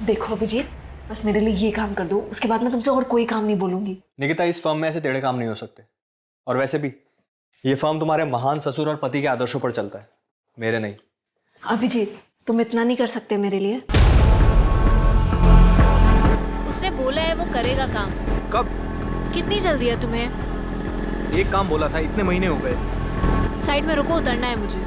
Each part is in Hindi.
देखो अभिजीत, बस मेरे लिए ये काम कर दो, उसके बाद मैं तुमसे और कोई काम नहीं बोलूंगी। निकिता, इस फर्म में ऐसे टेढ़े काम नहीं हो सकते। और वैसे भी ये फर्म तुम्हारे महान ससुर और पति के आदर्शों पर चलता है, मेरे नहीं। अभिजीत, तुम इतना नहीं कर सकते मेरे लिए? उसने बोला है वो करेगा काम। कब? कितनी जल्दी है तुम्हें? एक काम बोला था, इतने महीने हो गए। साइड में रुको, उतरना है मुझे।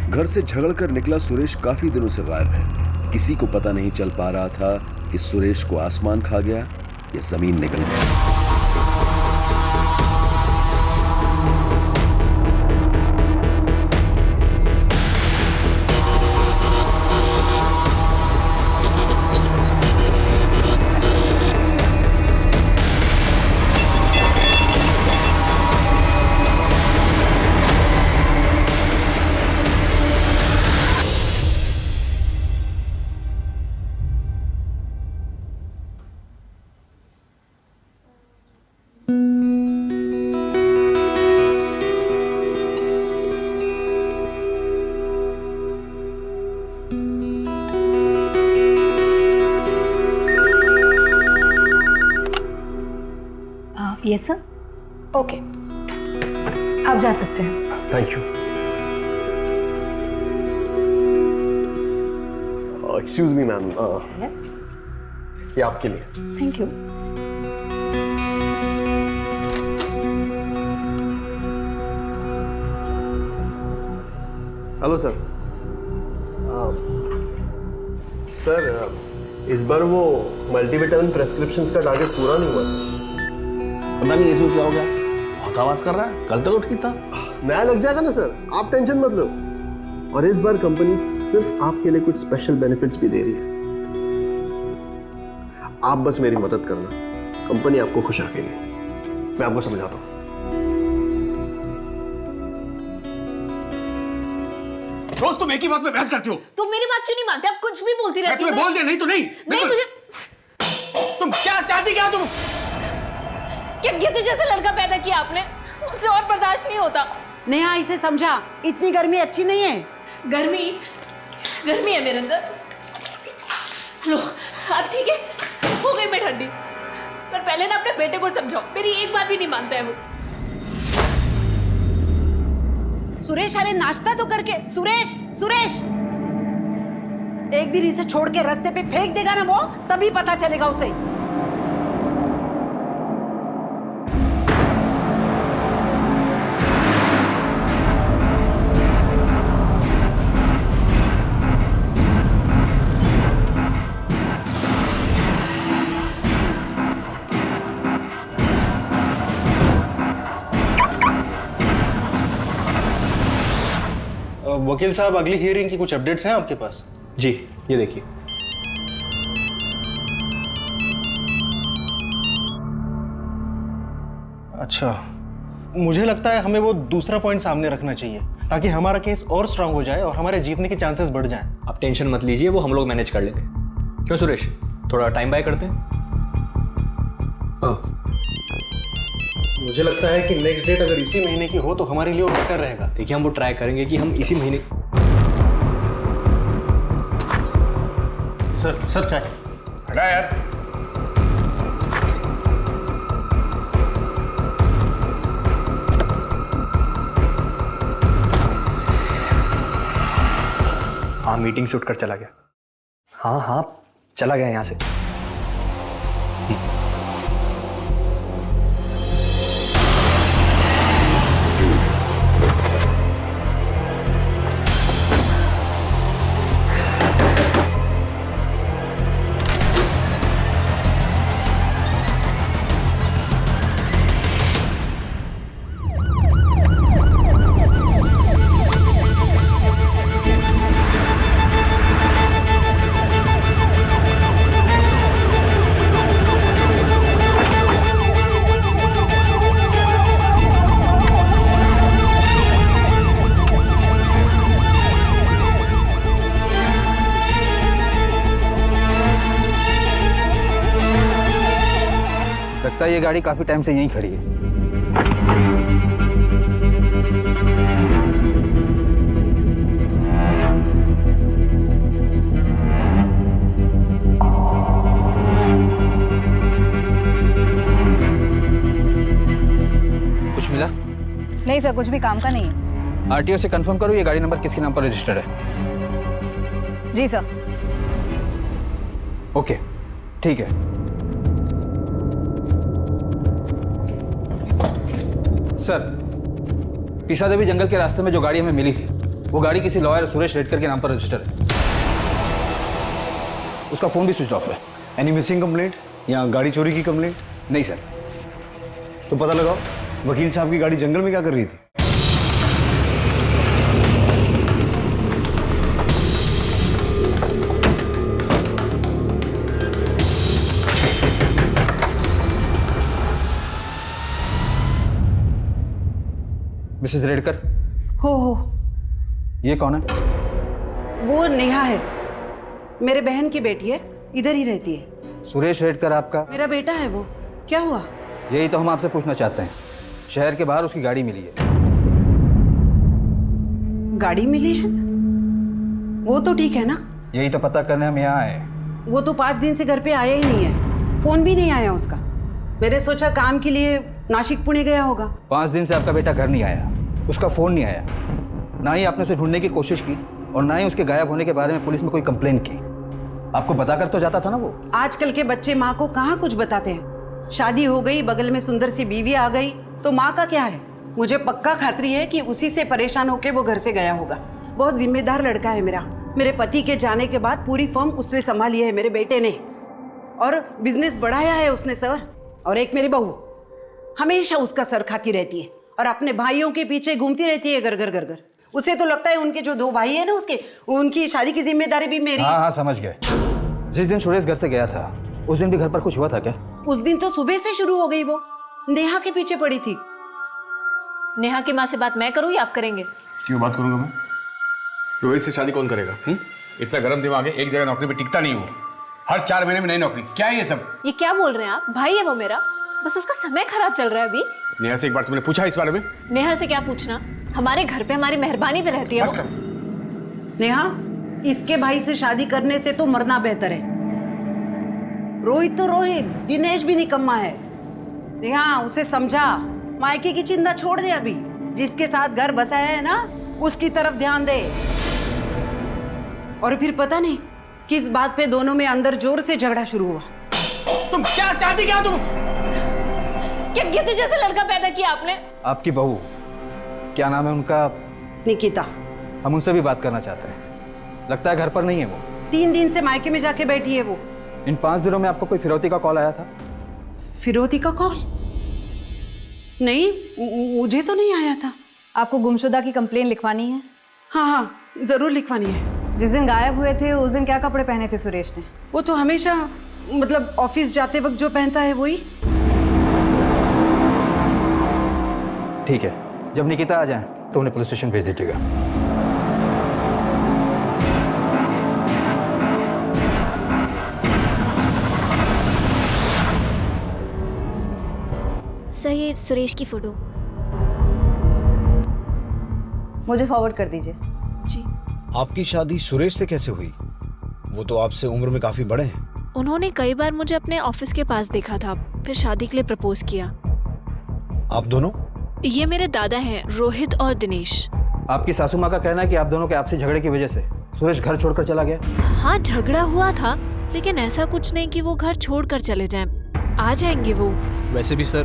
घर से झगड़कर निकला सुरेश काफी दिनों से गायब है। किसी को पता नहीं चल पा रहा था कि सुरेश को आसमान खा गया या जमीन निकल गई। Yes sir. ओके, आप जा सकते हैं। Thank you. Excuse me ma'am, yes, ये आपके लिए। Thank you. Hello sir. Sir, इस बार वो मल्टीविटामिन प्रेस्क्रिप्शंस का टारगेट पूरा नहीं हुआ सर। पता नहीं इसको क्या हो गया, बहुत आवाज कर रहा है, कल तक ठीक था। नया लग जाएगा ना सर, आप टेंशन मत लो। और इस बार कंपनी सिर्फ आपके लिए कुछ स्पेशल बेनिफिट्स भी दे रही है। आप बस मेरी मदद करना, कंपनी आपको खुश रखेगी। मैं आपको समझाता हूँ। रोज तुम एक ही बात में बहस करती हो। तुम मेरी बात क्यों नहीं मानते? आप कुछ भी बोलती रहती हो। मैं तुम्हें बोल दिया, नहीं तो नहीं। नहीं, मुझे तुम क्या चाहती, क्या तुम? क्या गिद्ध जैसा लड़का पैदा किया आपने? मुझे और बर्दाश्त नहीं होता। नेहा, इसे समझा, इतनी गर्मी अच्छी नहीं है। गर्मी है मेरे अंदर। लो, अब ठीक है, हो गई मैं ठंडी। पर पहले ना अपने बेटे को समझाओ, मेरी एक बात भी नहीं मानता है वो। सुरेश, अरे नाश्ता तो करके। सुरेश, सुरेश, एक दिन इसे छोड़ के रास्ते पे फेंक देगा ना वो, तभी पता चलेगा उसे। वकील साहब, अगली हियरिंग की कुछ अपडेट्स हैं आपके पास? जी, ये देखिए। अच्छा, मुझे लगता है हमें वो दूसरा पॉइंट सामने रखना चाहिए ताकि हमारा केस और स्ट्रांग हो जाए और हमारे जीतने के चांसेस बढ़ जाएं। आप टेंशन मत लीजिए, वो हम लोग मैनेज कर लेंगे। क्यों सुरेश, थोड़ा टाइम बाय करते हैं? मुझे लगता है कि नेक्स्ट डेट अगर इसी महीने की हो तो हमारे लिए और बेहतर रहेगा। देखिए, हम वो ट्राई करेंगे कि हम इसी महीने। सर चाय। हटा यार। हाँ, मीटिंग से उठकर चला गया। हाँ, चला गया यहाँ से। ये गाड़ी काफी टाइम से यहीं खड़ी है। कुछ मिला? नहीं सर, कुछ भी काम का नहीं है। आरटीओ से कंफर्म करो ये गाड़ी नंबर किसके नाम पर रजिस्टर्ड है। जी सर। ओके, ठीक है। सर, पिसा देवी जंगल के रास्ते में जो गाड़ी हमें मिली थी, वो गाड़ी किसी लॉयर सुरेश रेडकर के नाम पर रजिस्टर्ड है। उसका फोन भी स्विच ऑफ है। एनी मिसिंग कंप्लेंट या गाड़ी चोरी की कंप्लेंट? नहीं सर। तो पता लगाओ वकील साहब की गाड़ी जंगल में क्या कर रही थी। मिसेस रेडकर, हो ये कौन है? वो नेहा है, मेरे बहन की बेटी है, इधर ही रहती है। सुरेश रेडकर आपका? मेरा बेटा है वो। क्या हुआ? यही तो हम आपसे पूछना चाहते हैं। शहर के बाहर उसकी गाड़ी मिली है। गाड़ी मिली है? वो तो ठीक है ना? यही तो पता करने हम यहाँ आए। वो तो 5 दिन से घर पे आया ही नहीं है, फोन भी नहीं आया उसका। मैंने सोचा काम के लिए नासिक पुणे गया होगा। 5 दिन से आपका बेटा घर नहीं आया, उसका फोन नहीं आया, ना ही आपने उसे ढूंढने की कोशिश की और ना ही उसके गायब होने के बारे में पुलिस में कोई कंप्लेंट की। आपको बताकर तो जाता था ना वो। आजकल के बच्चे माँ को कहाँ कुछ बताते हैं। शादी हो गई, बगल में सुंदर सी बीवी आ गई तो माँ का क्या है। मुझे पक्का खातरी है कि उसी से परेशान होकर वो घर से गया होगा। बहुत जिम्मेदार लड़का है मेरा। मेरे पति के जाने के बाद पूरी फर्म उसने संभाली है, मेरे बेटे ने, और बिजनेस बढ़ाया है उसने सर। और एक मेरी बहू हमेशा उसका सर खाती रहती है और अपने भाइयों के पीछे घूमती रहती है घर घर घर घर। उसे तो लगता है उनके जो 2 भाई है ना उसके, उनकी शादी की जिम्मेदारी भी मेरी। हाँ समझ गए। जिस दिन सुरेश घर से गया था उस दिन भी घर पर कुछ हुआ था क्या? उस दिन तो सुबह से शुरू हो गई, वो नेहा के पीछे पड़ी थी। नेहा की माँ से बात मैं करूँ या आप करेंगे? क्यों बात करूंगा मैं? रोहित से शादी कौन करेगा? इतना गर्म दिमाग है, एक जगह नौकरी पे टिकता नहीं वो। हर 4 महीने में नई नौकरी। क्या है ये सब? ये क्या बोल रहे हैं आप? भाई है वो मेरा, बस उसका समय खराब चल रहा है अभी। नेहा से एक बार तुमने पूछा इस बारे में? नेहा से क्या पूछना, हमारे घर पे हमारी मेहरबानी पे रहती है बस वो। कर। नेहा, इसके भाई से शादी करने से तो मरना बेहतर है। रोहित तो रोहित, दिनेश भी निकम्मा है। नेहा, उसे समझा, मायके की चिंता छोड़ दे अभी। जिसके साथ घर बसाया है ना, उसकी तरफ ध्यान दे। और फिर पता नहीं किस बात पे दोनों में अंदर जोर से झगड़ा शुरू हुआ। तुम क्या चाहती, क्या तुम? क्या गिद्ध जैसा लड़का पैदा किया आपने? आपकी बहू, क्या नाम है उनका? निकिता। हम उनसे भी बात करना चाहते हैं। लगता है घर पर नहीं है वो। 3 दिन से मायके में जाके बैठी है वो। इन 5 दिनों में आपको कोई फिरौती का कॉल आया था? फिरौती का कॉल? नहीं, मुझे तो नहीं आया था। आपको गुमशुदा की कंप्लेन लिखवानी है? हाँ, जरूर लिखवानी है। जिस दिन गायब हुए थे उस दिन क्या कपड़े पहने थे सुरेश ने? वो तो हमेशा, मतलब ऑफिस जाते वक्त जो पहनता है वही। ठीक है, जब निकिता आ जाए तो उन्हें पुलिस स्टेशन भेज दीजिएगा। सर, ये सुरेश की फोटो मुझे फॉरवर्ड कर दीजिए। जी। आपकी शादी सुरेश से कैसे हुई? वो तो आपसे उम्र में काफी बड़े हैं। उन्होंने कई बार मुझे अपने ऑफिस के पास देखा था, फिर शादी के लिए प्रपोज किया। आप दोनों? ये मेरे दादा हैं, रोहित और दिनेश। आपकी सासू माँ का कहना है कि आप दोनों के आपसी झगड़े की वजह से सुरेश घर छोड़कर चला गया। हाँ, झगड़ा हुआ था, लेकिन ऐसा कुछ नहीं कि वो घर छोड़कर चले जाएं। आ जाएंगे वो। वैसे भी सर,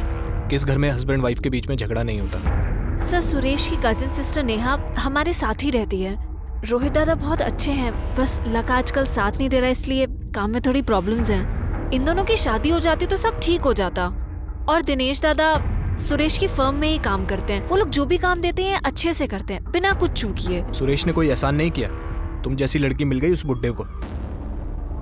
किस घर में हस्बैंड वाइफ के बीच में झगड़ा नहीं होता। सर, सुरेश की कजिन सिस्टर नेहा हमारे साथ ही रहती है। रोहित दादा बहुत अच्छे हैं, बस लक आजकल साथ नहीं दे रहा, इसलिए काम में थोड़ी प्रॉब्लम्स हैं। इन दोनों की शादी हो जाती तो सब ठीक हो जाता। और दिनेश दादा सुरेश की फर्म में ही काम करते हैं। वो लोग जो भी काम देते हैं अच्छे से करते हैं, बिना कुछ चूकिए। सुरेश ने कोई एहसान नहीं किया? तुम जैसी लड़की मिल गई उस बुड्ढे को।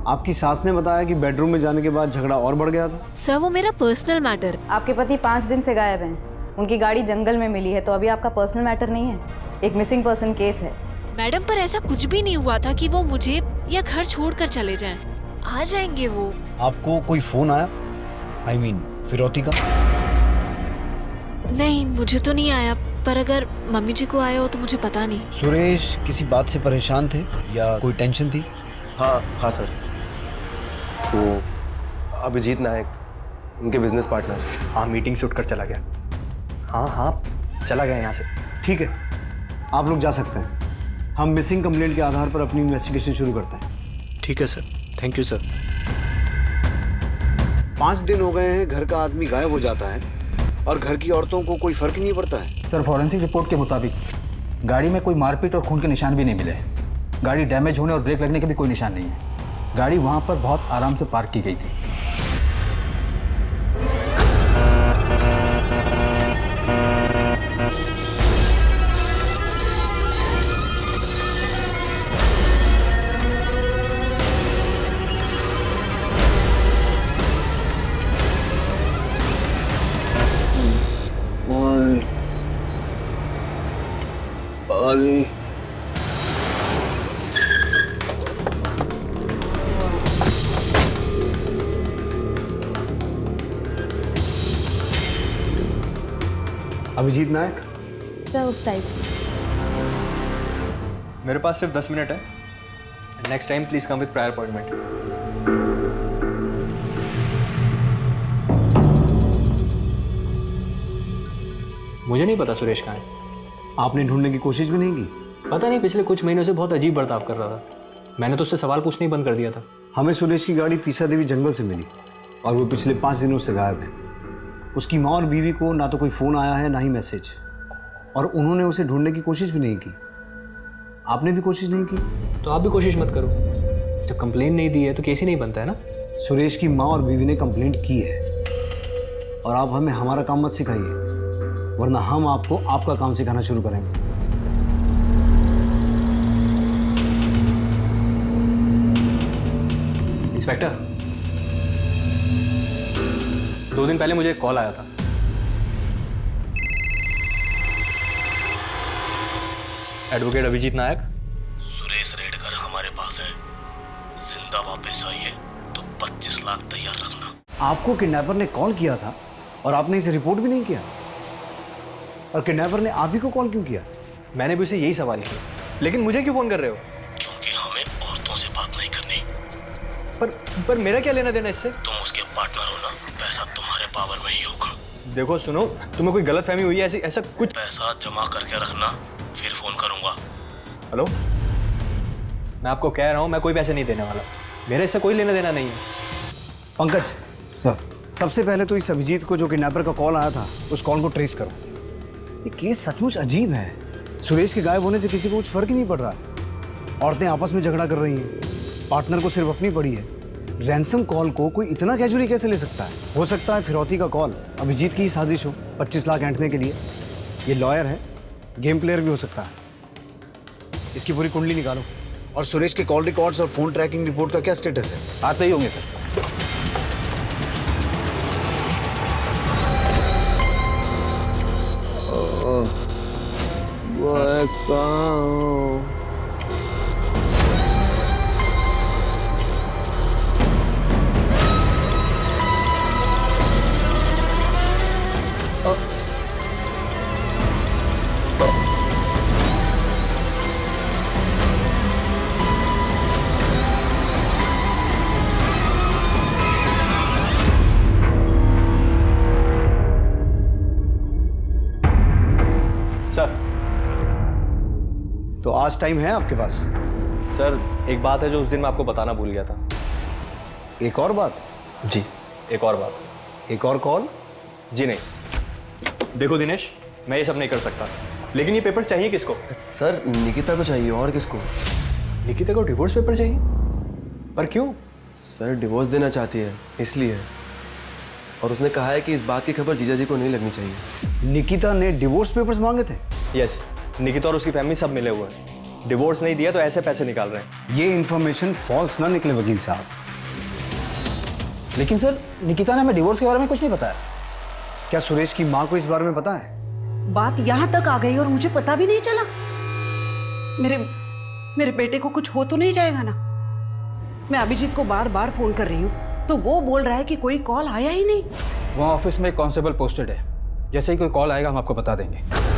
आपकी सास ने बताया कि बेडरूम में जाने के बाद झगड़ा और बढ़ गया था। सर, वो मेरा पर्सनल मैटर। आपके पति 5 दिन से गायब हैं। उनकी गाड़ी जंगल में मिली है, तो अभी आपका पर्सनल मैटर नहीं है, एक मिसिंग पर्सन केस है। मैडम, पर ऐसा कुछ भी नहीं हुआ था कि वो मुझे या घर छोड़कर चले जाएं। आ जाएंगे वो। आपको कोई फोन आया? I mean, फिरौती का? नहीं, मुझे तो नहीं आया, पर अगर मम्मी जी को आया हो तो मुझे पता नहीं। सुरेश किसी बात से परेशान थे या कोई टेंशन थी? हाँ सर, वो अभिजीत नायक, उनके बिजनेस पार्टनर। हाँ, मीटिंग से उठकर चला गया। हाँ चला गया यहाँ से। ठीक है, आप लोग जा सकते हैं। हम मिसिंग कंप्लेंट के आधार पर अपनी इन्वेस्टिगेशन शुरू करते हैं। ठीक है सर, थैंक यू सर। 5 दिन हो गए हैं घर का आदमी गायब हो जाता है और घर की औरतों को कोई फर्क नहीं पड़ता है। सर, फॉरेंसिक रिपोर्ट के मुताबिक गाड़ी में कोई मारपीट और खून के निशान भी नहीं मिले। गाड़ी डैमेज होने और ब्रेक लगने के भी कोई निशान नहीं है। गाड़ी वहाँ पर बहुत आराम से पार्क की गई थी। अभिजीत नायक सर उस साइड। मेरे पास सिर्फ 10 मिनट है। Next time please come with prior appointment. मुझे नहीं पता सुरेश कहाँ है। आपने ढूंढने की कोशिश भी नहीं की? पता नहीं, पिछले कुछ महीनों से बहुत अजीब बर्ताव कर रहा था। मैंने तो उससे सवाल पूछना ही बंद कर दिया था। हमें सुरेश की गाड़ी पीसा देवी जंगल से मिली और वो पिछले 5 दिनों से गायब है। उसकी माँ और बीवी को ना तो कोई फ़ोन आया है ना ही मैसेज, और उन्होंने उसे ढूंढने की कोशिश भी नहीं की। आपने भी कोशिश नहीं की? तो आप भी कोशिश मत करो। जब कंप्लेन नहीं दी है तो केस ही नहीं बनता है ना। सुरेश की माँ और बीवी ने कंप्लेंट की है और आप हमें हमारा काम मत सिखाइए, वरना हम आपको आपका काम सिखाना शुरू करेंगे। इंस्पेक्टर, 2 दिन पहले मुझे एक कॉल आया था। एडवोकेट अभिजीत नायक। सुरेश रेडकर हमारे पास है, जिंदा वापस चाहिए तो 25 लाख तैयार रखना। आपको किडनैपर ने कॉल किया था और आपने इसे रिपोर्ट भी नहीं किया, और किडनैपर ने आप ही को कॉल क्यों किया? मैंने भी उसे यही सवाल किया, लेकिन मुझे क्यों फोन कर रहे हो? क्योंकि हमें औरतों से बात नहीं करनी। पर मेरा क्या लेना देना इससे? तुम उसके पार्टनर हो ना, पैसा तुम्हारे पावर में ही होगा। देखो सुनो, तुम्हें कोई गलतफहमी हुई है ऐसा कुछ? पैसा जमा करके रखना, फिर फोन करूंगा। हेलो, मैं आपको कह रहा हूँ मैं कोई पैसे नहीं देने वाला। मेरे इससे कोई लेना देना नहीं है। पंकज सर, सबसे पहले तो इस अभिजीत को जो किडनैपर का कॉल आया था उस कॉल को ट्रेस करो। ये केस सचमुच अजीब है। सुरेश के गायब होने से किसी को कुछ फर्क ही नहीं पड़ रहा है। औरतें आपस में झगड़ा कर रही हैं, पार्टनर को सिर्फ अपनी पड़ी है। रैंसम कॉल को कोई इतना कैजुअली कैसे ले सकता है? हो सकता है फिरौती का कॉल अभिजीत की ही साजिश हो, 25 लाख ऐंठने के लिए। ये लॉयर है, गेम प्लेयर भी हो सकता है। इसकी पूरी कुंडली निकालो। और सुरेश के कॉल रिकॉर्ड्स और फोन ट्रैकिंग रिपोर्ट का क्या स्टेटस है? आते ही होंगे सर। सर, तो आज टाइम है आपके पास? सर, एक बात है जो उस दिन मैं आपको बताना भूल गया था। एक और बात? जी, एक और बात। एक और कॉल? जी नहीं। देखो दिनेश, मैं ये सब नहीं कर सकता, लेकिन ये पेपर चाहिए किसको? सर, निकिता को चाहिए, और किसको? निकिता को डिवोर्स पेपर चाहिए? पर क्यों? सर, डिवोर्स देना चाहती है इसलिए, और उसने कहा है कि इस बात की खबर जीजा जी को नहीं लगनी चाहिए। निकिता ने डिवोर्स पेपर्स मांगे थे? यस, निकिता और उसकी फैमिली सब मिले हुए हैं। डिवोर्स नहीं दिया तो ऐसे पैसे निकाल रहे हैं। ये इन्फॉर्मेशन फॉल्स ना निकले वकील साहब। लेकिन सर, निकिता ने हमें डिवोर्स के बारे में कुछ नहीं बताया। क्या सुरेश की माँ को इस बारे में पता है? बात यहाँ तक आ गई और मुझे पता भी नहीं चला। मेरे बेटे को कुछ हो तो नहीं जाएगा ना? मैं अभिजीत को बार बार फोन कर रही हूँ तो वो बोल रहा है कि कोई कॉल आया ही नहीं। वहाँ ऑफिस में एक कांस्टेबल पोस्टेड है। जैसे ही कोई कॉल आएगा हम आपको बता देंगे।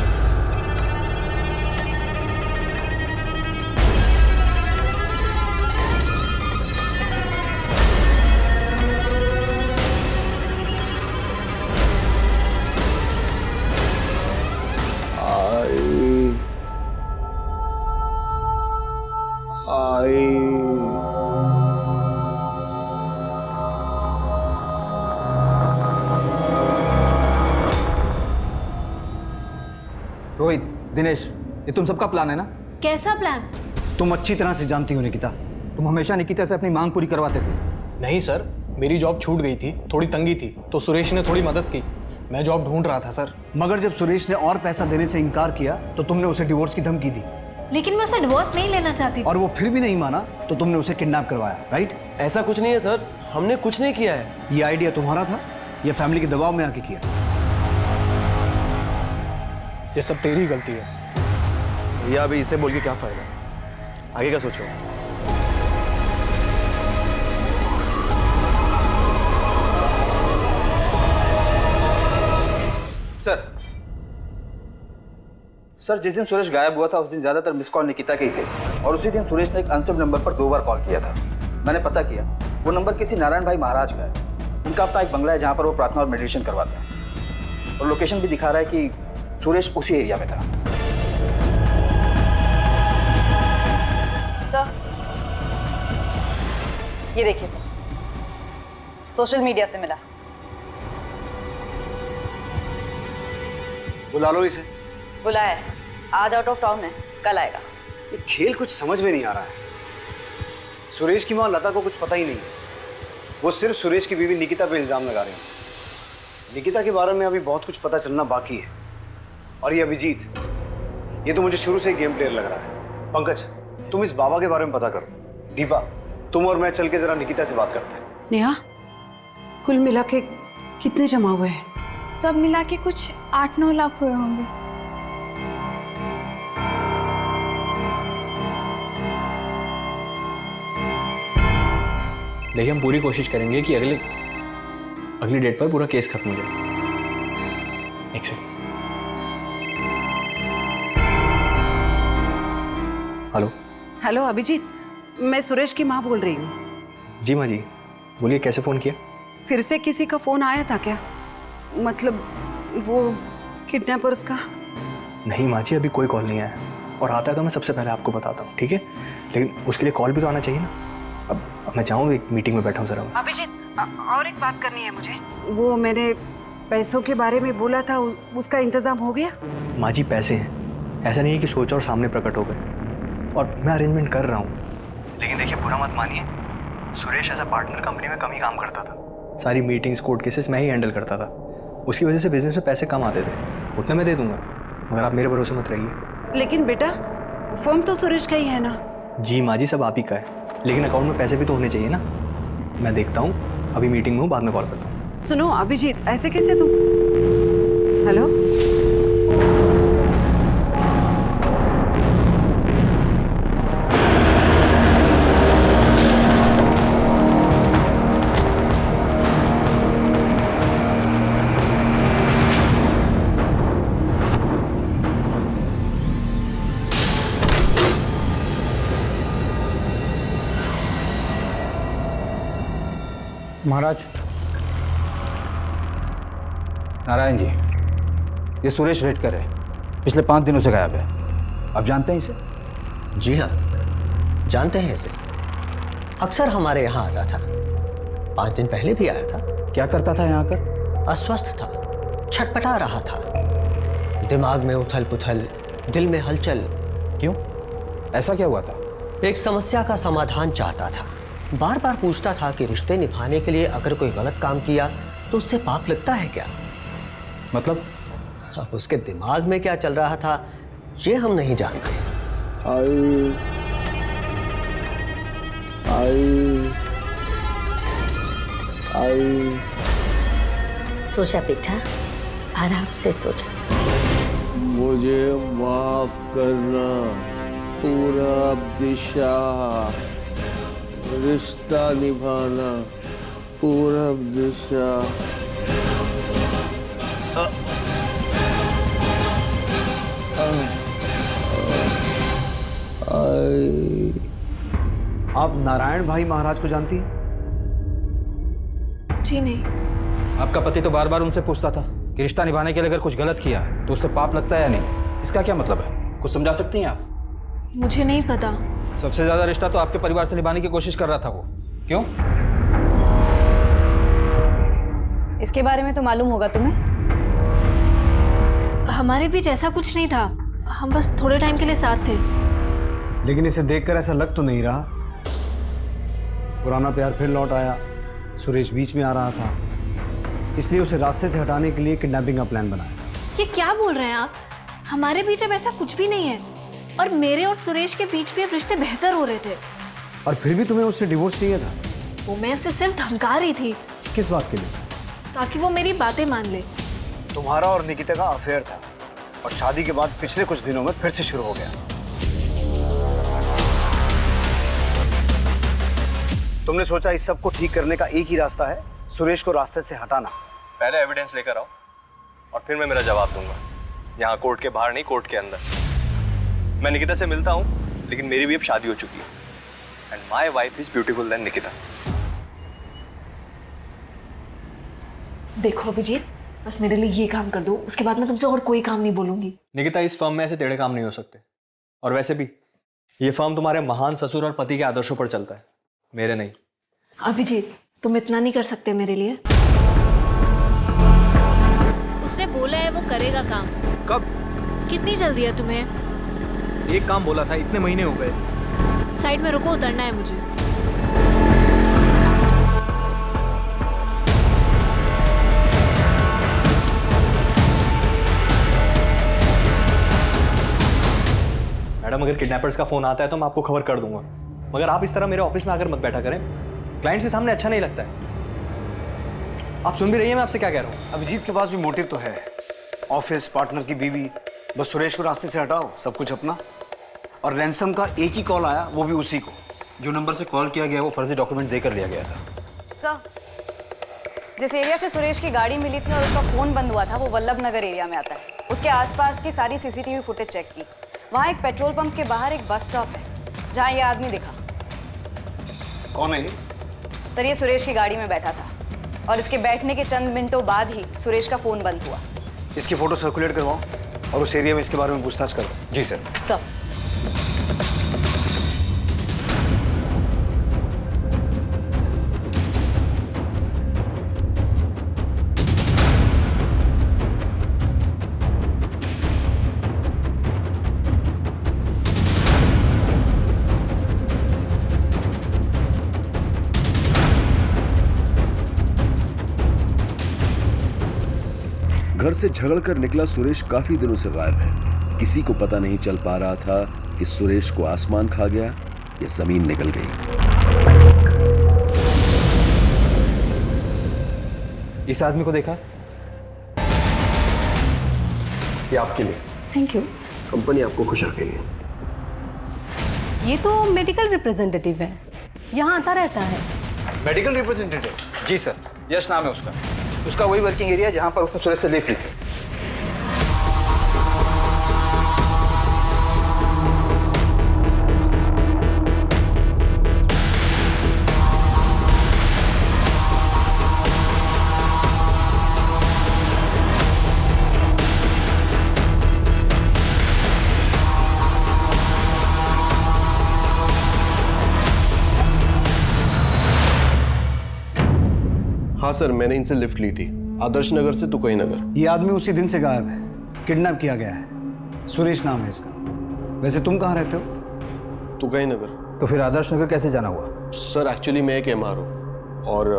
रोहित, दिनेश, ये तुम सबका प्लान है ना? कैसा प्लान? तुम अच्छी तरह से जानती हो निकिता। तुम हमेशा निकिता से अपनी मांग पूरी करवाते थे। नहीं सर, मेरी जॉब छूट गई थी, थोड़ी तंगी थी, तो सुरेश ने थोड़ी मदद की। मैं जॉब ढूंढ रहा था सर। मगर जब सुरेश ने और पैसा देने से इनकार किया तो तुमने उसे डिवोर्स की धमकी दी। लेकिन मैं उसे डिवोर्स नहीं लेना चाहती। और वो फिर भी नहीं माना तो तुमने उसे किडनैप करवाया, राइट? ऐसा कुछ नहीं है सर, हमने कुछ नहीं किया है। ये आइडिया तुम्हारा था या फैमिली के दबाव में आके किया? ये सब तेरी गलती है। भैया अभी इसे बोल के क्या फायदा, आगे का सोचो। सर, जिस दिन सुरेश गायब हुआ था उस दिन ज्यादातर मिस कॉल निकिता के ही थे और उसी दिन सुरेश ने एक अनसेव नंबर पर 2 बार कॉल किया था। मैंने पता किया, वो नंबर किसी नारायण भाई महाराज का है। उनका अपना एक बंगला है जहाँ पर वो प्रार्थना और मेडिटेशन करवाते हैं और लोकेशन भी दिखा रहा है कि सुरेश उसी एरिया में था। सर, ये देखिए सर, सोशल मीडिया से मिला। बुला लो इसे। बुलाया है, आज आउट ऑफ टाउन है, कल आएगा। ये खेल कुछ समझ में नहीं आ रहा है। सुरेश की मां लता को कुछ पता ही नहीं है। वो सिर्फ सुरेश की बीवी निकिता पे इल्जाम लगा रही है। निकिता के बारे में अभी बहुत कुछ पता चलना बाकी है। और ये अभिजीत, ये तो मुझे शुरू से ही गेम प्लेयर लग रहा है। पंकज, तुम इस बाबा के बारे में पता करो। दीपा, तुम और मैं चल के जरा निकिता से बात करते हैं। नेहा, कुल मिला के कितने जमा हुए हैं? सब मिला के कुछ 8-9 लाख हुए होंगे। देखिए, हम पूरी कोशिश करेंगे कि अगली डेट पर पूरा केस खत्म हो जाए। एक सेकंड। हेलो। हेलो अभिजीत, मैं सुरेश की माँ बोल रही हूँ। जी माँ जी, बोलिए, कैसे फ़ोन किया? फिर से किसी का फ़ोन आया था क्या? मतलब वो किडनैपर्स का? नहीं माँ जी, अभी कोई कॉल नहीं आया, और आता है तो मैं सबसे पहले आपको बताता हूँ, ठीक है? लेकिन उसके लिए कॉल भी तो आना चाहिए ना। अब मैं जाऊँ, एक मीटिंग में बैठा हूँ ज़रा। अभिजीत, और एक बात करनी है मुझे। वो मैंने पैसों के बारे में बोला था, उसका इंतजाम हो गया? माँ जी, पैसे हैं, ऐसा नहीं है कि सोचा और सामने प्रकट हो गए, और मैं अरेंजमेंट कर रहा हूँ। लेकिन देखिए, बुरा मत मानिए, Suresh as a partner company में कम ही काम करता था। सारी मीटिंग्स, कोर्ट केसेस मैं ही हैंडल करता था। उसकी वजह से बिजनेस में पैसे कम आते थे। उतना मैं दे दूंगा, मगर आप मेरे भरोसे मत रहिए। लेकिन बेटा, फर्म तो सुरेश का ही है ना? जी माँ जी, सब आप ही का है, लेकिन अकाउंट में पैसे भी तो होने चाहिए ना। मैं देखता हूँ, अभी मीटिंग में हूँ, बाद में कॉल करता हूँ। सुनो अभिजीत, ऐसे कैसे तुम? हेलो, महाराज, नारायण जी, ये सुरेश रेडकर है, पिछले 5 दिनों से गायब है। आप जानते हैं इसे? जी हाँ, जानते हैं इसे। अक्सर हमारे यहाँ आता था, 5 दिन पहले भी आया था। क्या करता था यहाँ आकर? अस्वस्थ था, छटपटा रहा था, दिमाग में उथल पुथल, दिल में हलचल। क्यों, ऐसा क्या हुआ था? एक समस्या का समाधान चाहता था। बार बार पूछता था कि रिश्ते निभाने के लिए अगर कोई गलत काम किया तो उससे पाप लगता है क्या? मतलब? अब उसके दिमाग में क्या चल रहा था ये हम नहीं जानते। सोचा बेटा, आराम से सोचा। मुझे माफ करना पूरब दिशा, रिश्ता निभाना पूरब दिशा। भाई। आप नारायण भाई महाराज को जानती हैं? जी नहीं। आपका पति तो बार बार उनसे पूछता था कि रिश्ता निभाने के लिए अगर कुछ गलत किया तो उससे पाप लगता है या नहीं। इसका क्या मतलब है, कुछ समझा सकती हैं आप? मुझे नहीं पता। सबसे ज्यादा रिश्ता तो आपके परिवार से निभाने की कोशिश कर रहा था वो, क्यों? इसके बारे में तो मालूम होगा तुम्हें। हमारे बीच ऐसा कुछ नहीं था, हम बस थोड़े टाइम के लिए साथ थे। लेकिन इसे देखकर ऐसा लग तो नहीं रहा। पुराना प्यार फिर लौट आया, सुरेश बीच में आ रहा था, इसलिए उसे रास्ते से हटाने के लिए किडनैपिंग का प्लान बनाया। ये क्या बोल रहे हैं आप? हमारे बीच अब ऐसा कुछ भी नहीं है, और मेरे और सुरेश के बीच भी अब रिश्ते बेहतर हो रहे थे। और फिर भी तुम्हें उससे डिवोर्स चाहिए था? वो मैं उसे सिर्फ धमका रही थी। किस बात के लिए? ताकि वो मेरी बातें मान ले। तुम्हारा और निकिता का अफेयर था, और शादी के बाद पिछले कुछ दिनों में फिर से शुरू हो गया। तुमने सोचा इस सब को ठीक करने का एक ही रास्ता है, सुरेश को रास्ते से हटाना। पहले एविडेंस लेकर आओ और फिर मैं मेरा जवाब दूंगा। यहाँ कोर्ट के बाहर नहीं, कोर्ट के अंदर। मैं निकिता से मिलता हूँ, लेकिन मेरी भी अब शादी हो चुकी है। And my wife is beautiful then Nikita. देखो अभिजीत, बस मेरे लिए ये काम कर दो, उसके बाद मैं तुमसे और कोई काम नहीं बोलूंगी। निकिता, इस फर्म में ऐसे टेढ़े काम नहीं हो सकते। और वैसे भी ये फर्म तुम्हारे महान ससुर और पति के आदर्शों पर चलता है, मेरे नहीं। अभिजीत, तुम इतना नहीं कर सकते मेरे लिए? उसने बोला है वो करेगा काम। कब? कितनी जल्दी है तुम्हें? एक काम बोला था, इतने महीने हो गए। साइड में रुको, उतरना है मुझे। मैडम, अगर किडनैपर्स का फोन आता है तो मैं आपको खबर कर दूंगा, मगर आप इस तरह मेरे ऑफिस में आकर मत बैठा करें। क्लाइंट्स के सामने अच्छा नहीं लगता है। आप सुन भी रही हैं मैं आपसे क्या कह रहा हूँ? अभिजीत के पास भी मोटिव तो है, ऑफिस, पार्टनर की बीवी। बस सुरेश को रास्ते से हटाओ, सब कुछ अपना। और रैंसम का एक ही कॉल आया, वो भी उसी को। जो नंबर से कॉल किया गया वो फर्जी डॉक्यूमेंट देकर लिया गया था। सर, जिस एरिया से सुरेश की गाड़ी मिली थी और उसका फोन बंद हुआ था वो वल्लभ नगर एरिया में आता है। उसके आसपास की सारी सीसीटीवी फुटेज चेक की। वहाँ एक पेट्रोल पंप के बाहर एक बस स्टॉप है जहाँ ये आदमी दिखा। कौन है ये? सर, ये सुरेश की गाड़ी में बैठा था और इसके बैठने के चंद मिनटों बाद ही सुरेश का फोन बंद हुआ। इसकी फोटो सर्कुलेट करवाओ और उस एरिया में इसके बारे में पूछताछ करो। जी सर। सर, घर से झगड़कर निकला सुरेश काफी दिनों से गायब है। किसी को पता नहीं चल पा रहा था कि सुरेश को आसमान खा गया या जमीन निकल गई। इस आदमी को देखा? ये आपके लिए। Thank you. कंपनी आपको खुश रखेगी। ये तो मेडिकल रिप्रेजेंटेटिव है, यहाँ आता रहता है। Medical representative? जी सर, यश नाम है उसका। उसका वही वर्किंग एरिया जहां पर उसने सुरेश से लीव ली थी। हाँ सर, मैंने इनसे लिफ्ट ली थी, आदर्श नगर से तुकई नगर। ये आदमी उसी दिन से गायब है, किडनैप किया गया है। सुरेश नाम है इसका। वैसे तुम कहाँ रहते हो? तुकई नगर। तो फिर आदर्श नगर कैसे जाना हुआ? सर, एक्चुअली मैं एक MR हूँ और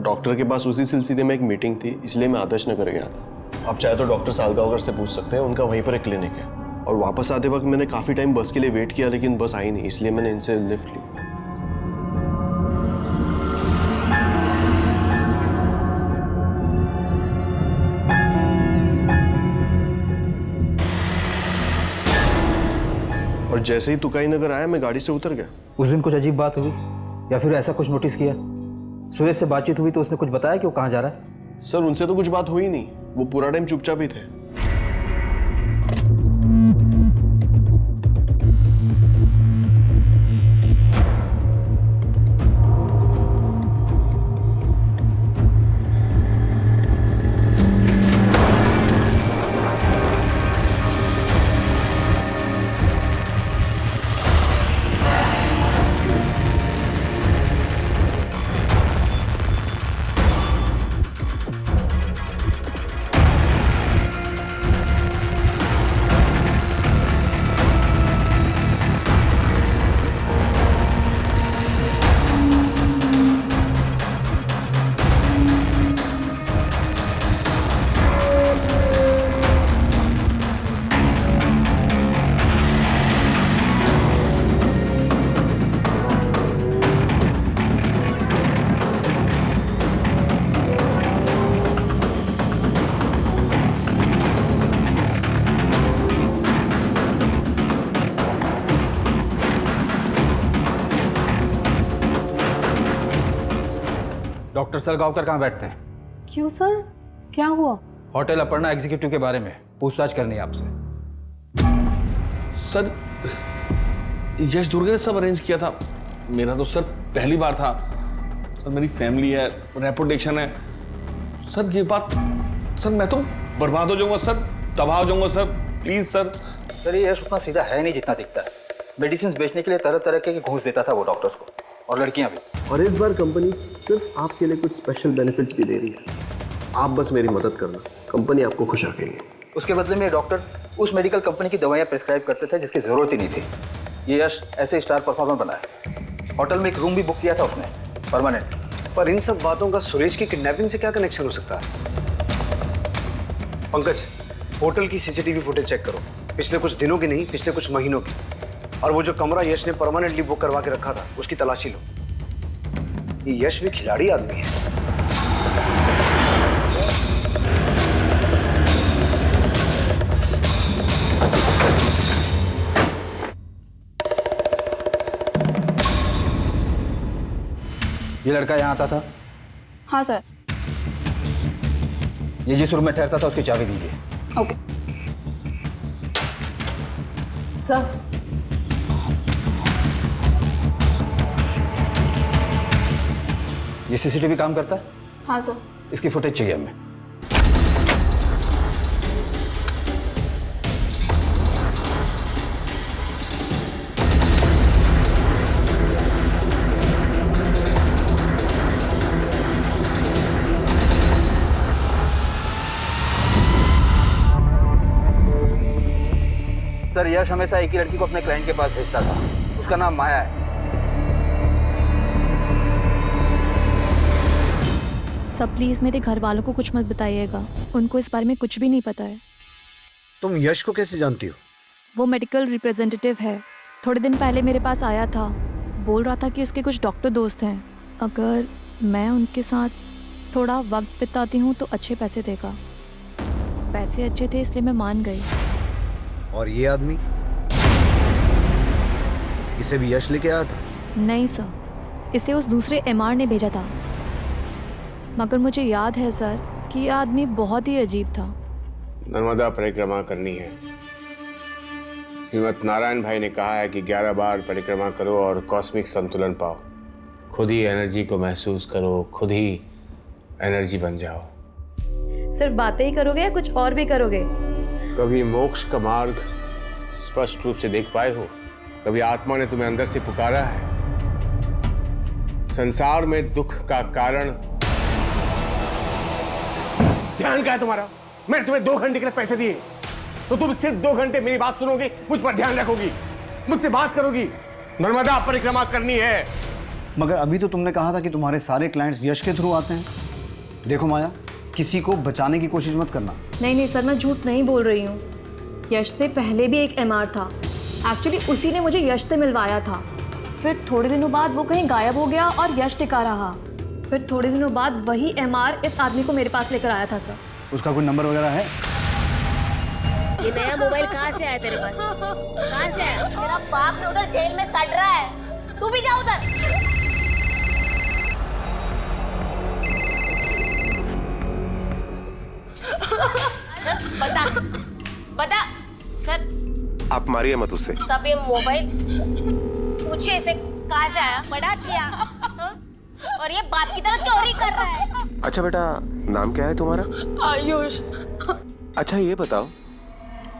डॉक्टर के पास उसी सिलसिले में एक मीटिंग थी, इसलिए मैं आदर्श नगर गया था। आप चाहे तो डॉक्टर सालगावकर से पूछ सकते हैं, उनका वहीं पर एक क्लिनिक है। और वापस आते वक्त मैंने काफ़ी टाइम बस के लिए वेट किया, लेकिन बस आई नहीं, इसलिए मैंने इनसे लिफ्ट ली। और जैसे ही तुकाई नगर आया मैं गाड़ी से उतर गया। उस दिन कुछ अजीब बात हुई या फिर ऐसा कुछ नोटिस किया? सुरेश से बातचीत हुई तो उसने कुछ बताया कि वो कहाँ जा रहा है? सर, उनसे तो कुछ बात हुई नहीं, वो पूरा टाइम चुपचाप ही थे। डॉक्टर सलगांवकर कहाँ बैठते हैं? क्यों सर, क्या हुआ? होटल अपर्णा एग्जीक्यूटिव के बारे में पूछताछ करनी है आपसे। सर यश दुर्गे ने सब अरेंज किया था। मेरा तो सर पहली बार था। सर मेरी फैमिली है, रेपुटेशन है। सर ये बात, सर मैं तो बर्बाद हो जाऊंगा सर, तबाह हो जाऊंगा सर, प्लीज सर। सर ये यश उतना सीधा है नहीं जितना दिखता है। मेडिसिन बेचने के लिए तरह तरह के घूस देता था वो डॉक्टर्स को, और लड़कियां भी। और इस बार कंपनी सिर्फ आपके लिए कुछ स्पेशल बेनिफिट्स भी दे रही है। आप बस मेरी मदद करना, कंपनी आपको खुश रखेगी। उसके बदले में डॉक्टर उस मेडिकल कंपनी की दवाइयाँ प्रिस्क्राइब करते थे जिसकी जरूरत ही नहीं थी। ये यश ऐसे स्टार परफॉर्मर बना है। होटल में एक रूम भी बुक किया था उसने, परमानेंट। पर इन सब बातों का सुरेश की किडनैपिंग से क्या कनेक्शन हो सकता है? पंकज, होटल की सीसीटीवी फुटेज चेक करो, पिछले कुछ दिनों की नहीं, पिछले कुछ महीनों की। और वो जो कमरा यश ने परमानेंटली बुक करवा के रखा था, उसकी तलाशी लो। ये यश भी खिलाड़ी आदमी है। ये लड़का यहाँ आता था? हाँ सर। ये जिस रूम में ठहरता था उसकी चाबी दीजिए। Okay sir. ये सीसीटीवी काम करता है? हाँ सर। इसकी फुटेज चाहिए हमें। सर यश हमेशा एक ही लड़की को अपने क्लाइंट के पास भेजता था, उसका नाम माया है। सब प्लीज मेरे घर वालों को कुछ मत बताइएगा, उनको इस बारे में कुछ भी नहीं पता है। तुम यश को कैसे जानती हो? वो मेडिकल रिप्रेजेंटेटिव है, थोड़े दिन पहले मेरे पास आया था, बोल रहा था कि उसके कुछ डॉक्टर दोस्त हैं, अगर मैं उनके साथ थोड़ा वक्त बिताती हूँ तो अच्छे पैसे देगा। पैसे अच्छे थे इसलिए मैं मान गई। और ये आदमी, इसे भी यश लेके आया था? नहीं सर, इसे उस दूसरे एमआर ने भेजा था, मगर मुझे याद है सर कि ये आदमी बहुत ही अजीब था। नर्मदा परिक्रमा करनी है। श्रीमद नारायण भाई ने कहा है कि 11 बार परिक्रमा करो और कॉस्मिक संतुलन पाओ। खुद ही एनर्जी को महसूस करो, खुद ही एनर्जी बन जाओ। सिर्फ बातें ही करोगे या कुछ और भी करोगे? कभी मोक्ष का मार्ग स्पष्ट रूप से देख पाए हो? कभी आत्मा ने तुम्हें अंदर से पुकारा है? संसार में दुख का कारण ध्यान का है तुम्हारा? मैंने तुम्हें 2 घंटे के लिए पैसे दिए, तो तुम सिर्फ 2 घंटे मेरी बात सुनोगी, मुझ पर ध्यान रखोगी, मुझसे बात करोगी। नर्मदा परिक्रमा करनी है। मगर अभी तो तुमने कहा था कि तुम्हारे सारे क्लाइंट्स यश के थ्रू आते हैं। देखो माया, किसी को बचाने की कोशिश मत करना। नहीं सर, मैं झूठ नहीं बोल रही हूँ। यश से पहले भी एक एमआर था, एक्चुअली उसी ने मुझे यश से मिलवाया था। फिर थोड़े दिनों बाद वो कहीं गायब हो गया और यश टिका रहा। फिर थोड़े दिनों बाद वही एमआर इस आदमी को मेरे पास लेकर आया था सर। उसका कोई नंबर वगैरह है? ये नया मोबाइल कहाँ से आया तेरे पास? कहाँ से आया? तेरा बाप ने उधर जेल में सड़ रहा है, तू भी जा उधर। बता सर। आप मारिए मत उससे। सब ये मोबाइल पूछे इसे कहाँ से आया, बड़ा किया हा? और ये बाप की तरह चोरी कर रहा है। अच्छा बेटा, नाम क्या है तुम्हारा? आयुष। अच्छा ये बताओ,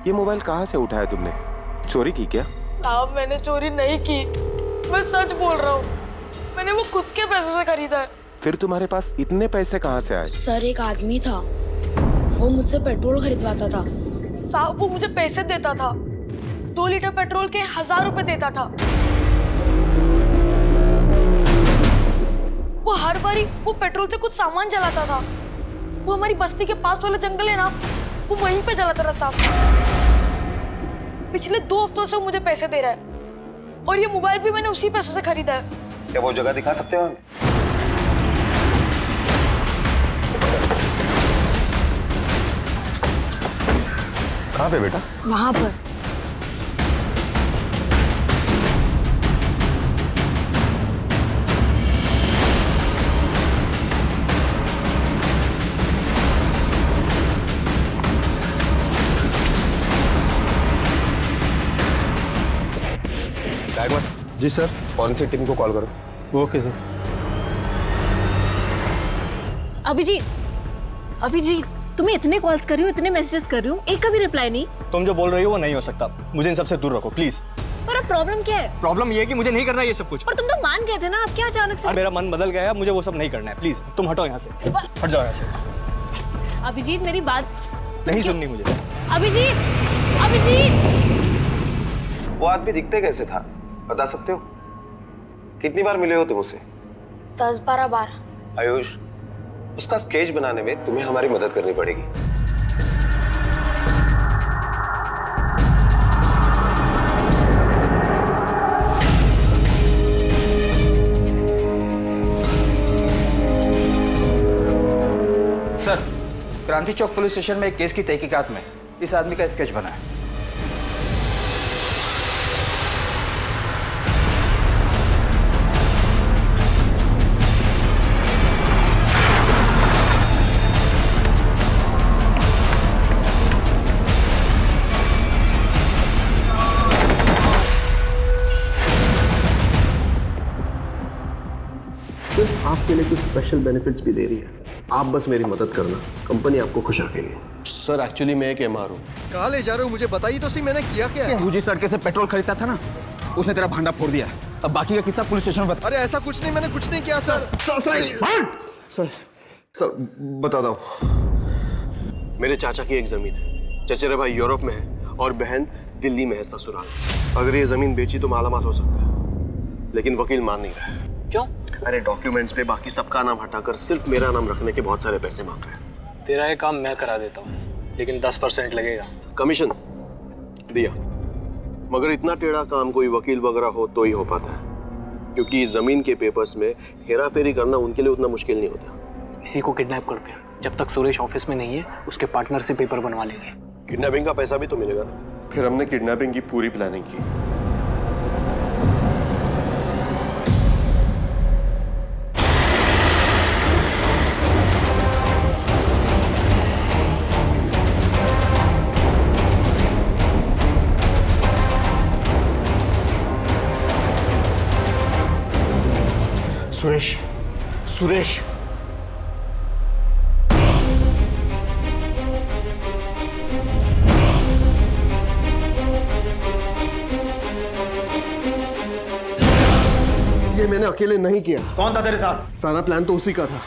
ये मोबाइल कहाँ से उठाया तुमने? चोरी की क्या? साहब मैंने चोरी नहीं की, मैं सच बोल रहा हूँ। मैंने वो खुद के पैसों से खरीदा है। फिर तुम्हारे पास इतने पैसे कहाँ से आए? सर एक आदमी था, वो मुझसे पेट्रोल खरीदवाता था। साहब वो मुझे पैसे देता था, 2 लीटर पेट्रोल के 1000 रुपए देता था। वो हर बारी वो पेट्रोल से कुछ सामान जलाता था। वो हमारी बस्ती के पास वाला जंगल है ना, वो वहीं पे जलाता रहा साहब। पिछले 2 हफ्तों से वो मुझे पैसे दे रहा है, और ये मोबाइल भी मैंने उसी पैसों से खरीदा है। क्या वो जगह दिखा सकते हो? कहाँ पे बेटा? वहां पर। Gaikwad ji sir, forensic team को कॉल करो। Okay sir. अभिजीत तुम्हें इतने कॉल्स कर रही हूँ, इतने मैसेजेस कर रही हूँ, एक का भी रिप्लाई नहीं। तुम जो बोल रही हो वो नहीं हो सकता, मुझे इन सबसे दूर रखो प्लीज। पर अब प्रॉब्लम क्या है? प्रॉब्लम ये है कि मुझे नहीं करना ये सब कुछ। पर तुम तो मान गए थे ना, अब क्या अचानक से? मेरा मन बदल गया है, मुझे वो सब नहीं करना है। प्लीज तुम हटो यहाँ से, हट जाओ यहाँ से। अभिजीत मेरी बात नहीं सुननी मुझे। अभिजीत वो आदमी दिखते कैसे था बता सकते हो? कितनी बार मिले हो तुम उसे? 10-12 बार। आयुष, उसका स्केच बनाने में तुम्हें हमारी मदद करनी पड़ेगी। सर, क्रांति चौक पुलिस स्टेशन में एक केस की तहकीकात में इस आदमी का स्केच बना है। सिर्फ आपके लिए कुछ स्पेशल बेनिफिट्स भी दे रही है। आप बस मेरी मदद करना, कंपनी आपको खुश रखेगी। सर एक्चुअली मैं एक एमआर हूँ। कहाँ ले जा रहे हो मुझे बताइए तो सही, मैंने किया क्या है? तू जिस लड़के से पेट्रोल खरीदता था ना, उसने तेरा भांडा फोड़ दिया। अब बाकी का किस्सा पुलिस स्टेशन में बता। अरे ऐसा कुछ नहीं, मैंने कुछ नहीं किया सर। सर बताता हूँ। मेरे चाचा की एक जमीन है, चचेरे भाई यूरोप में है और बहन दिल्ली में है ससुराल। अगर ये जमीन बेची तो मालामाल हो सकता है, लेकिन वकील मान नहीं रहा है। क्यों? अरे डॉक्यूमेंट्स पे बाकी सबका नाम हटाकर सिर्फ मेरा नाम रखने के बहुत सारे पैसे मांग रहे हैं। तेरा ये काम मैं करा देता हूँ, लेकिन 10% लगेगा। कमीशन दिया, मगर इतना टेढ़ा काम कोई वकील वगैरह हो तो ही हो पाता है, क्योंकि जमीन के पेपर्स में हेरा फेरी करना उनके लिए उतना मुश्किल नहीं होता। इसी को किडनैप करते हैं। जब तक सुरेश ऑफिस में नहीं है, उसके पार्टनर से पेपर बनवा लेंगे। किडनैपिंग का पैसा भी तो मिलेगा ना। फिर हमने किडनैपिंग की पूरी प्लानिंग की। सुरेश, सुरेश, ये मैंने अकेले नहीं किया। कौन था तेरे साथ? सारा प्लान तो उसी का था।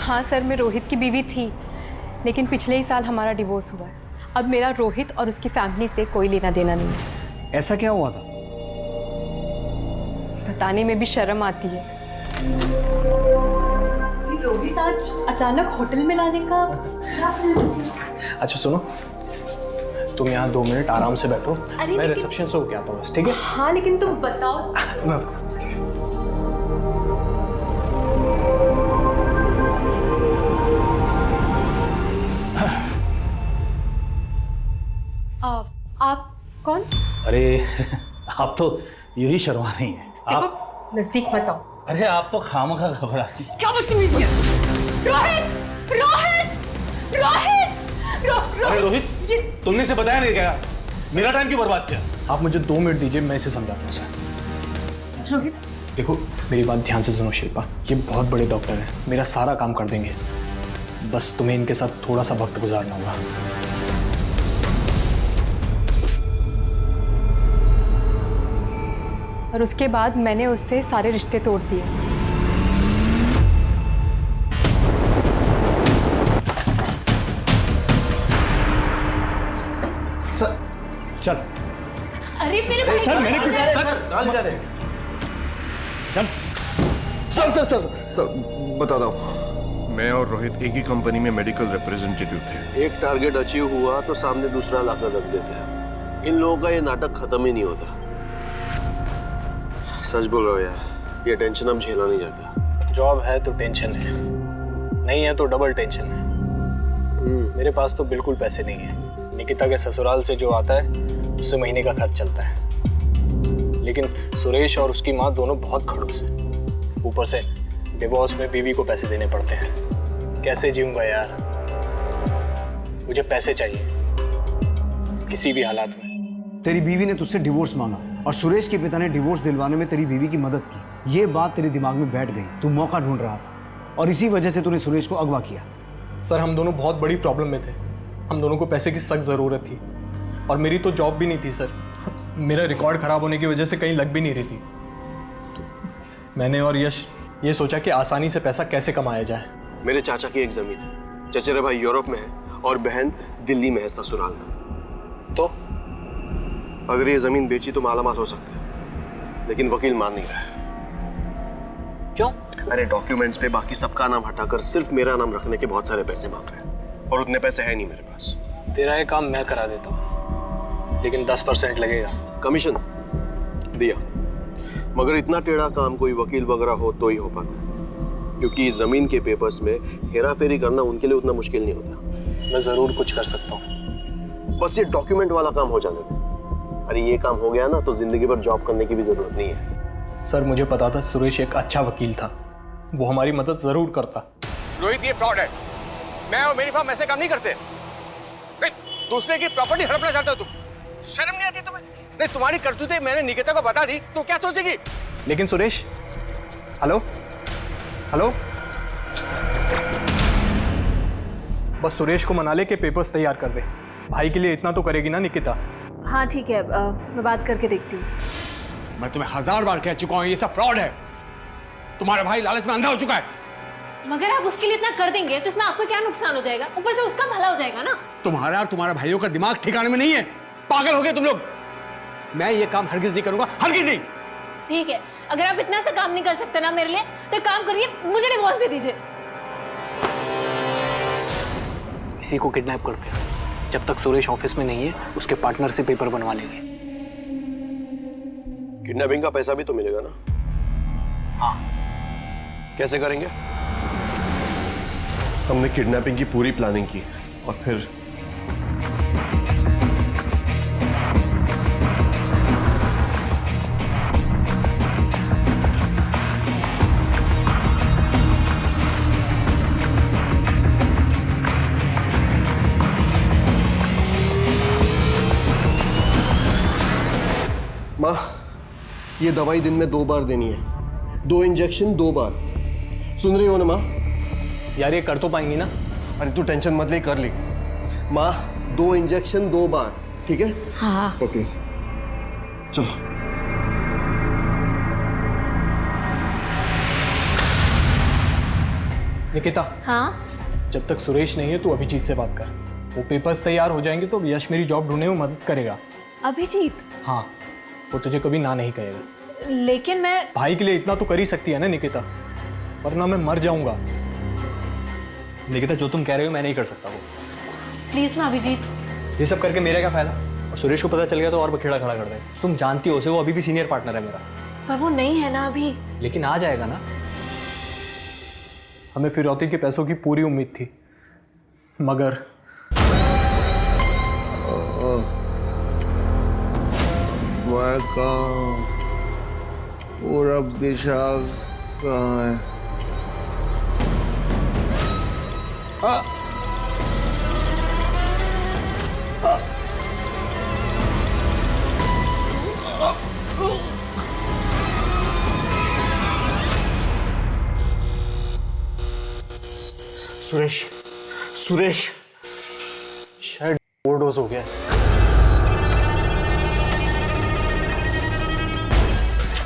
हाँ सर, मैं रोहित की बीवी थी, लेकिन पिछले ही साल हमारा डिवोर्स हुआ है। अब मेरा रोहित और उसकी फैमिली से कोई लेना देना नहीं है सर। ऐसा क्या हुआ था? बताने में भी शर्म आती है। रोहित आज अचानक होटल में लाने का। अच्छा सुनो, तुम यहाँ 2 मिनट आराम से बैठो, मैं रिसेप्शन से होके आता हूँ बस, ठीक है? हाँ लेकिन तुम बताओ। आप कौन? अरे आप तो यूं ही शर्मा रही हैं। आप नजदीक मत आओ। अरे आप तो खामखा घबराती। क्या बदतमीजी है? रोहित, रोहित, रोहित, अरे रोहित, तुमने इसे बताया नहीं क्या? मेरा टाइम क्यों बर्बाद किया? आप मुझे 2 मिनट दीजिए, मैं इसे समझाता हूँ सर। रोहित, देखो मेरी बात ध्यान से सुनो शिल्पा, ये बहुत बड़े डॉक्टर हैं, मेरा सारा काम कर देंगे। बस तुम्हें इनके साथ थोड़ा सा वक्त गुजारना होगा। और उसके बाद मैंने उससे सारे रिश्ते तोड़ दिए। सर चल। अरे मेरे भाई, सर मैंने कुछ कहाँ ले जा रहे? चल। सर बताता हूँ। मैं और रोहित एक ही कंपनी में मेडिकल रिप्रेजेंटेटिव थे। एक टारगेट अचीव हुआ तो सामने दूसरा लाकर रख देते हैं। इन लोगों का ये नाटक खत्म ही नहीं होता। सच बोल रहा हूँ यार, ये टेंशन अब झेला नहीं जाता। जॉब है तो टेंशन है, नहीं है तो डबल टेंशन है। मेरे पास तो बिल्कुल पैसे नहीं है। निकिता के ससुराल से जो आता है उससे महीने का खर्च चलता है, लेकिन सुरेश और उसकी माँ दोनों बहुत खड़ूस हैं। ऊपर से डिवोर्स में बीवी को पैसे देने पड़ते हैं। कैसे जीऊंगा यार? मुझे पैसे चाहिए किसी भी हालात में। तेरी बीवी ने तुझसे डिवोर्स मांगा और सुरेश के पिता ने डिवोर्स दिलवाने में तेरी बीवी की मदद की। ये बात तेरे दिमाग में बैठ गई। तू मौका ढूंढ रहा था और इसी वजह से तूने सुरेश को अगवा किया। सर हम दोनों बहुत बड़ी प्रॉब्लम में थे। हम दोनों को पैसे की सख्त ज़रूरत थी और मेरी तो जॉब भी नहीं थी सर। मेरा रिकॉर्ड ख़राब होने की वजह से कहीं लग भी नहीं रही थी। तो मैंने और यश ये सोचा कि आसानी से पैसा कैसे कमाया जाए। मेरे चाचा की एक ज़मीन है, चचेरे भाई यूरोप में है और बहन दिल्ली में है, ससुराल में। तो अगर ये ज़मीन बेची तो मालामाल हो सकते हैं, लेकिन वकील मान नहीं रहा है। क्यों? अरे डॉक्यूमेंट्स पे बाकी सबका नाम हटाकर सिर्फ मेरा नाम रखने के बहुत सारे पैसे मांग रहे हैं और उतने पैसे है नहीं मेरे पास। तेरा ये काम मैं करा देता हूँ, लेकिन 10% लगेगा। कमीशन दिया, मगर इतना टेढ़ा काम कोई वकील वगैरह हो तो ही हो पाता है, क्योंकि जमीन के पेपर्स में हेरा फेरी करना उनके लिए उतना मुश्किल नहीं होता। मैं जरूर कुछ कर सकता हूँ, बस ये डॉक्यूमेंट वाला काम हो जाने दे। अरे ये काम हो गया ना तो जिंदगी भर जॉब करने की भी जरूरत नहीं है। सर मुझे पता था सुरेश एक अच्छा वकील था, वो हमारी मदद जरूर करता। रोहित ये फ्रॉड है। मैं और मेरी फर्म ऐसे काम नहीं करते। नहीं, दूसरे की प्रॉपर्टी हड़पना चाहते हो तुम? शर्म नहीं आती तुम्हें? नहीं, तुम्हारी करतूतें मैंने निकिता को बता दी तो क्या सोचेगी? लेकिन सुरेश, हेलो हेलो, बस सुरेश को मना ले के पेपर्स तैयार कर दे। भाई के लिए इतना तो करेगी ना निकिता? हाँ ठीक है, मैं बात करके देखती हूँ। मैं तुम्हें 1000 बार कह चुका हूँ ये सब फ्रॉड है। तुम्हारा भाई लालच में अंधा हो चुका है। मगर आप उसके लिए इतना कर देंगे तो इसमें आपका क्या नुकसान हो जाएगा? ऊपर से उसका भला हो जाएगा ना। तुम्हारा और तुम्हारे भाइयों का दिमाग ठिकाने में नहीं है। पागल हो गए तुम लोग। मैं ये काम हरगिज नहीं करूंगा, हरगिज नहीं। ठीक है, अगर आप इतना सा काम नहीं कर सकते ना मेरे लिए तो एक काम करिए, मुझे डिवोर्स दे दीजिए। इसी को किडनैप करते हैं। जब तक सुरेश ऑफिस में नहीं है उसके पार्टनर से पेपर बनवा लेंगे। किडनैपिंग का पैसा भी तो मिलेगा ना? हाँ। कैसे करेंगे? हमने किडनैपिंग की पूरी प्लानिंग की और फिर माँ, ये दवाई दिन में 2 बार देनी है। 2 इंजेक्शन 2 बार। सुन रही हो ना माँ? यार ये कर तो पाएंगी ना? अरे तू टेंशन मत ले, कर ली। माँ 2 इंजेक्शन 2 बार, ठीक है? हाँ। ओके चलो। निकिता, हाँ जब तक सुरेश नहीं है तू अभिजीत से बात कर। वो पेपर्स तैयार हो जाएंगे तो यश मेरी जॉब ढूंढने में मदद करेगा। अभिजीत? हाँ, वो तुझे कभी ना नहीं कहेगा। लेकिन मैं भाई के लिए इतना तो कर ही सकती है ना निकिता, वरना मैं मर जाऊंगा। निकिता जो तुम कह रहे हो मैं नहीं कर सकता वो। प्लीज ना अभिजीत। ये सब करके मेरा क्या फायदा? और सुरेश को पता चल गया तो और बखेड़ा खड़ा कर देगा। तुम जानती हो उसे, वो अभी भी सीनियर पार्टनर है मेरा। पर वो नहीं है ना अभी। लेकिन आ जाएगा ना। हमें फिरौती के पैसों की पूरी उम्मीद थी, मगर मैं कहाँ? और अब दिशा कहाँ है? सुरेश, सुरेश शायद ओवरडोज हो गया।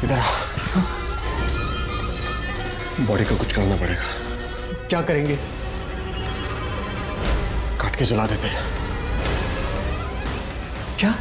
इधर आ। बॉडी को कुछ करना पड़ेगा। क्या करेंगे? काट के जला देते हैं। क्या?